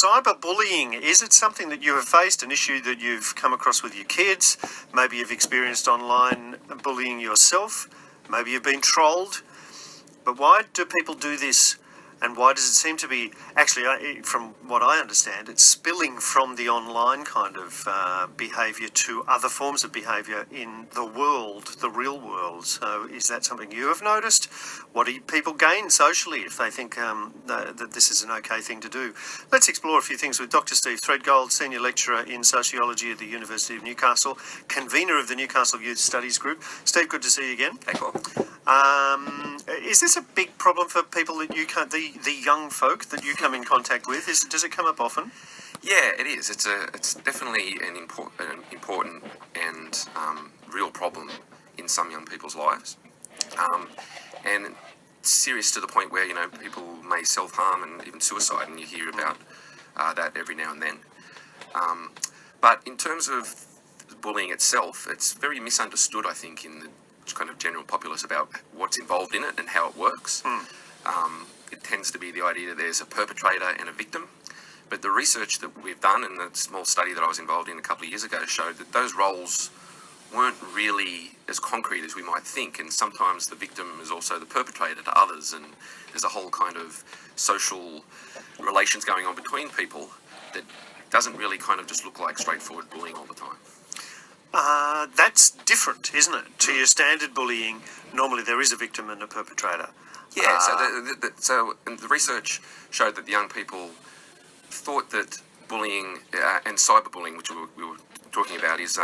cyberbullying, is it something that you have faced, an issue that you've come across with your kids? Maybe you've experienced online bullying yourself. Maybe you've been trolled. But why do people do this? And why does it seem to be, actually, from what I understand, it's spilling from the online kind of behaviour to other forms of behaviour in the world, the real world. So is that something you have noticed? What do people gain socially if they think that this is an okay thing to do? Let's explore a few things with Dr. Steve Threadgold, Senior Lecturer in Sociology at the University of Newcastle, Convener of the Newcastle Youth Studies Group. Steve, good to see you again. Hey, Paul. Is this a big problem for people that you can't, the young folk that you come in contact with? Does it come up often? Yeah, it is. It's definitely an important and real problem in some young people's lives, and it's serious to the point where people may self-harm and even suicide, and you hear about that every now and then. But in terms of bullying itself, it's very misunderstood, I think, in the kind of general populace about what's involved in it and how it works. It tends to be the idea that there's a perpetrator and a victim, but the research that we've done and the small study that I was involved in a couple of years ago showed that those roles weren't really as concrete as we might think, and sometimes the victim is also the perpetrator to others, and there's a whole kind of social relations going on between people that doesn't really kind of just look like straightforward bullying all the time. That's different, isn't it, to your standard bullying? Normally there is a victim and a perpetrator. Yeah, so the research showed that the young people thought that bullying and cyberbullying, which we were talking about, is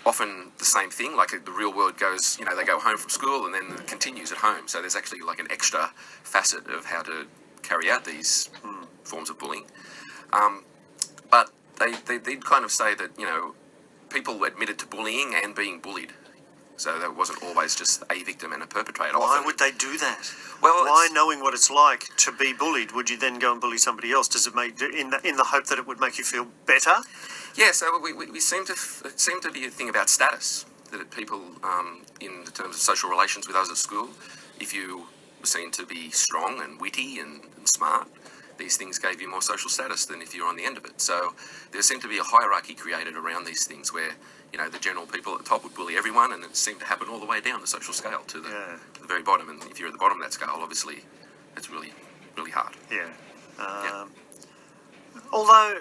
often the same thing. Like the real world goes, they go home from school and then it continues at home. So there's actually like an extra facet of how to carry out these forms of bullying. But they did kind of say that, people admitted to bullying and being bullied. So there wasn't always just a victim and a perpetrator. Why would they do that? Well, why, knowing what it's like to be bullied, would you then go and bully somebody else? Does it make in the hope that it would make you feel better? Yeah. So we seem to be a thing about status, that people in terms of social relations with others at school, if you were seen to be strong and witty and smart, these things gave you more social status than if you're on the end of it. So there seemed to be a hierarchy created around these things where, the general people at the top would bully everyone, and it seemed to happen all the way down the social scale to the very bottom. And if you're at the bottom of that scale, obviously, it's really, really hard. Yeah. Although,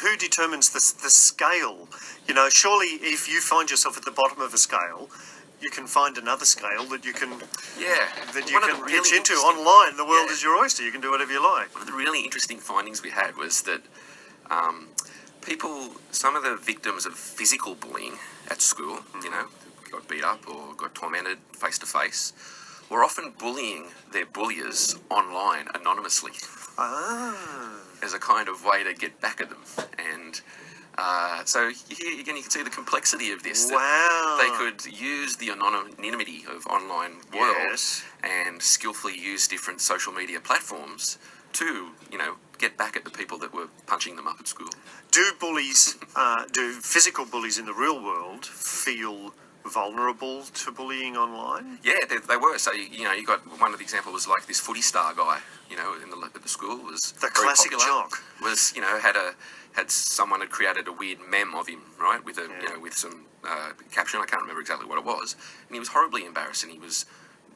who determines the scale? Surely if you find yourself at the bottom of a scale, you can find another scale that you can pitch into online. The world is your oyster. You can do whatever you like. One of the really interesting findings we had was that some of the victims of physical bullying at school, got beat up or got tormented face to face, were often bullying their bulliers online anonymously as a kind of way to get back at them. And so here again, you can see the complexity of this. Wow. They could use the anonymity of online world and skillfully use different social media platforms to, get back at the people that were punching them up at school. Do physical bullies in the real world feel vulnerable to bullying online? Yeah, they were. So, you got one of the examples was like this footy star guy, at the school was the classic jock. Was, had someone had created a weird meme of him, right, with with some caption. I can't remember exactly what it was, and he was horribly embarrassed, and he was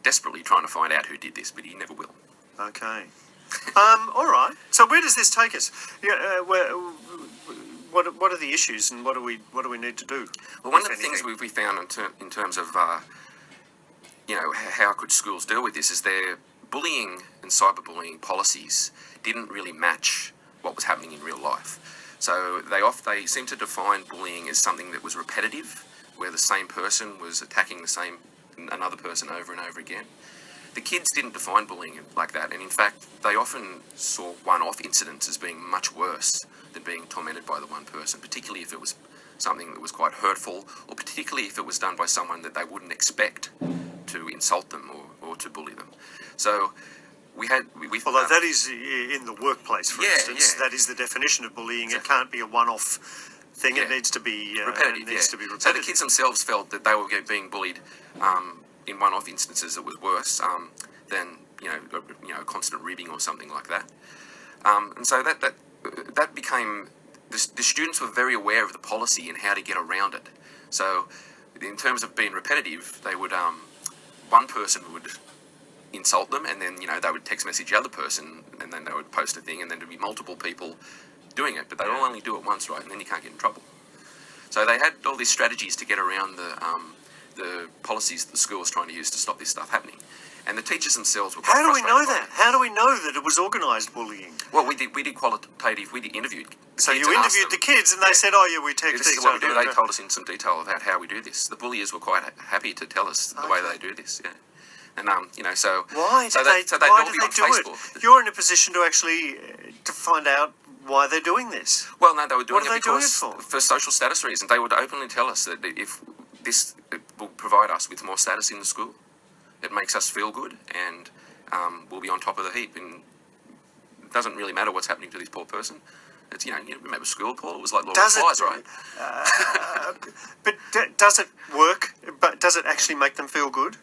desperately trying to find out who did this, but he never will. Okay. All right. So where does this take us? What are the issues, and what do we need to do? Well, one of the things we found in terms of how could schools deal with this is their bullying and cyberbullying policies didn't really match what was happening in real life. So they seem to define bullying as something that was repetitive, where the same person was attacking another person over and over again. The kids didn't define bullying like that, and in fact, they often saw one-off incidents as being much worse than being tormented by the one person, particularly if it was something that was quite hurtful, or particularly if it was done by someone that they wouldn't expect to insult them or to bully them. So although that is in the workplace, for instance, that is the definition of bullying. Exactly. It can't be a one-off thing. Yeah. It needs to be repetitive. So the kids themselves felt that they were being bullied in one-off instances that was worse than constant ribbing or something like that. And so that became, the students were very aware of the policy and how to get around it. So in terms of being repetitive, they would, one person would insult them, and then, they would text message the other person, and then they would post a thing, and then there'd be multiple people doing it, but they'd all only do it once, right? And then you can't get in trouble. So they had all these strategies to get around the policies that the school was trying to use to stop this stuff happening. And the teachers themselves were quite How do we know frustrated by that? How do we know that it was organised bullying? Well, we did qualitative, we interviewed. So you interviewed the kids and they said, oh yeah, we text this is what we do. They told us in some detail about how we do this. The bullies were quite happy to tell us the way they do this, yeah. And, so... Why so did they do it? You're in a position to actually to find out why they're doing this. Well, no, they were doing What are it they doing because it for social status reasons. They would openly tell us that if this it will provide us with more status in the school, it makes us feel good, and we'll be on top of the heap. And it doesn't really matter what's happening to this poor person. It's, you remember school, Paul? It was like Lord of the Flies, right? But does it work? But does it actually make them feel good?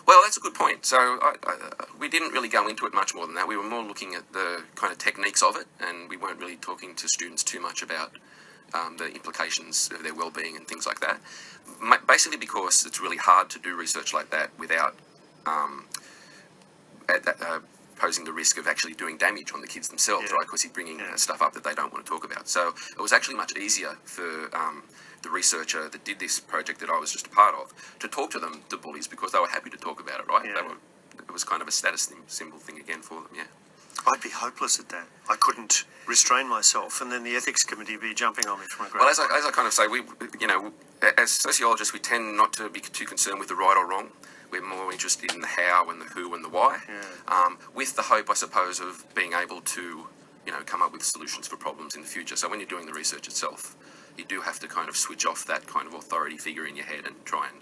Well, that's a good point. So we didn't really go into it much more than that. We were more looking at the kind of techniques of it, and we weren't really talking to students too much about the implications of their well-being and things like that. Basically because it's really hard to do research like that without posing the risk of actually doing damage on the kids themselves, right? Because you're bringing stuff up that they don't want to talk about. So it was actually much easier for the researcher that did this project that I was just a part of to talk to them, the bullies, because they were happy to talk about it, right? Yeah. It was kind of a status symbol thing again for them, yeah. I'd be hopeless at that. I couldn't restrain myself, and then the ethics committee would be jumping on me from a great. Well, as I kind of say, we, as sociologists, we tend not to be too concerned with the right or wrong. We're more interested in the how and the who and the why, with the hope, I suppose, of being able to, come up with solutions for problems in the future. So when you're doing the research itself, you do have to kind of switch off that kind of authority figure in your head and try and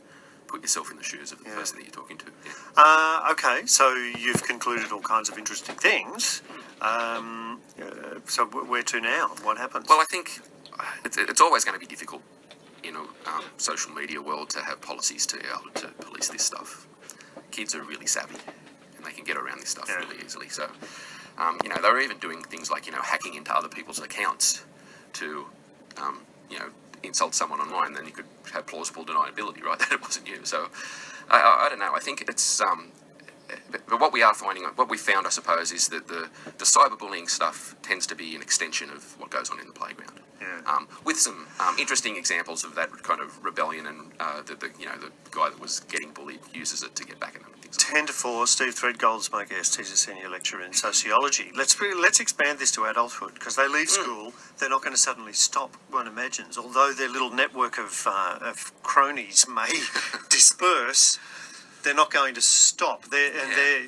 put yourself in the shoes of the person that you're talking to. Yeah. Okay, so you've concluded all kinds of interesting things. So where to now? What happens? Well, I think it's always going to be difficult in a social media world to have policies to be able to police this stuff. Kids are really savvy, and they can get around this stuff really easily. So, they were even doing things like, hacking into other people's accounts to, insult someone online. Then you could have plausible deniability, right, that it wasn't you. So, I don't know. I think it's... But what we found, I suppose, is that the cyberbullying stuff tends to be an extension of what goes on in the playground. With some interesting examples of that kind of rebellion, and the guy that was getting bullied uses it to get back at them. 10 to 4, Steve Threadgold's my guest. He's a senior lecturer in sociology. Let's expand this to adulthood, because they leave school, they're not going to suddenly stop, one imagines. Although their little network of cronies may disperse, they're not going to stop. There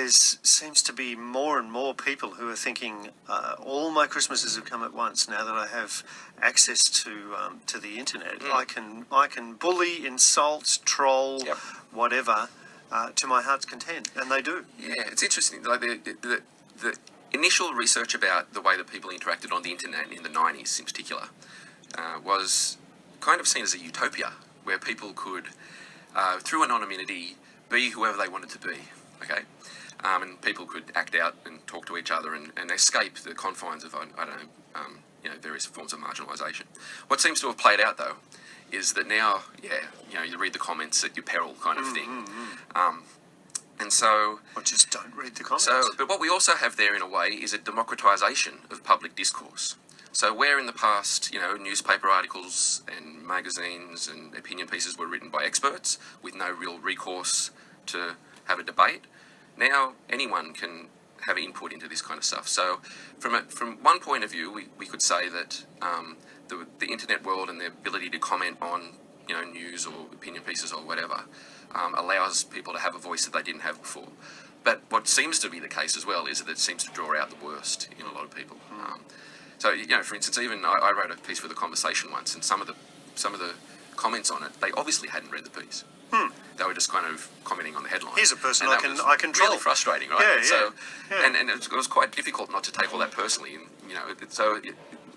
seems to be more and more people who are thinking, all my Christmases have come at once. Now that I have access to the internet, I can bully, insult, troll, whatever, to my heart's content, and they do. Yeah, it's interesting. Like the initial research about the way that people interacted on the internet in the 90s, in particular, was kind of seen as a utopia where people could, through anonymity, be whoever they wanted to be. Okay, and people could act out and talk to each other and escape the confines of various forms of marginalisation. What seems to have played out, though, is that now, you read the comments at your peril, kind of thing, and so. Or just don't read the comments. So, but what we also have there, in a way, is a democratisation of public discourse. So where in the past, newspaper articles and magazines and opinion pieces were written by experts with no real recourse to have a debate, now anyone can have input into this kind of stuff. So from one point of view, we could say that the internet world and the ability to comment on news or opinion pieces or whatever allows people to have a voice that they didn't have before. But what seems to be the case as well is that it seems to draw out the worst in a lot of people. So, for instance, even I wrote a piece for The Conversation once, and some of the comments on it, they obviously hadn't read the piece. They were just kind of commenting on the headline. Here's a person I can troll. Really frustrating, right? And it was quite difficult not to take all that personally. And, so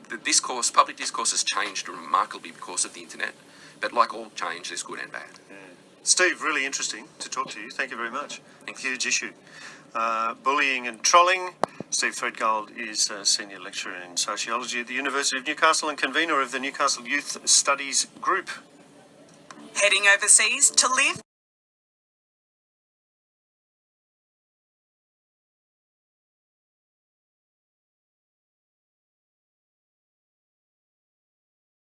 the public discourse has changed remarkably because of the internet. But like all change, there's good and bad. Yeah. Steve, really interesting to talk to you. Thank you very much. Huge issue. Bullying and trolling. Steve Threadgold is a Senior Lecturer in Sociology at the University of Newcastle and convener of the Newcastle Youth Studies Group. Heading overseas to live?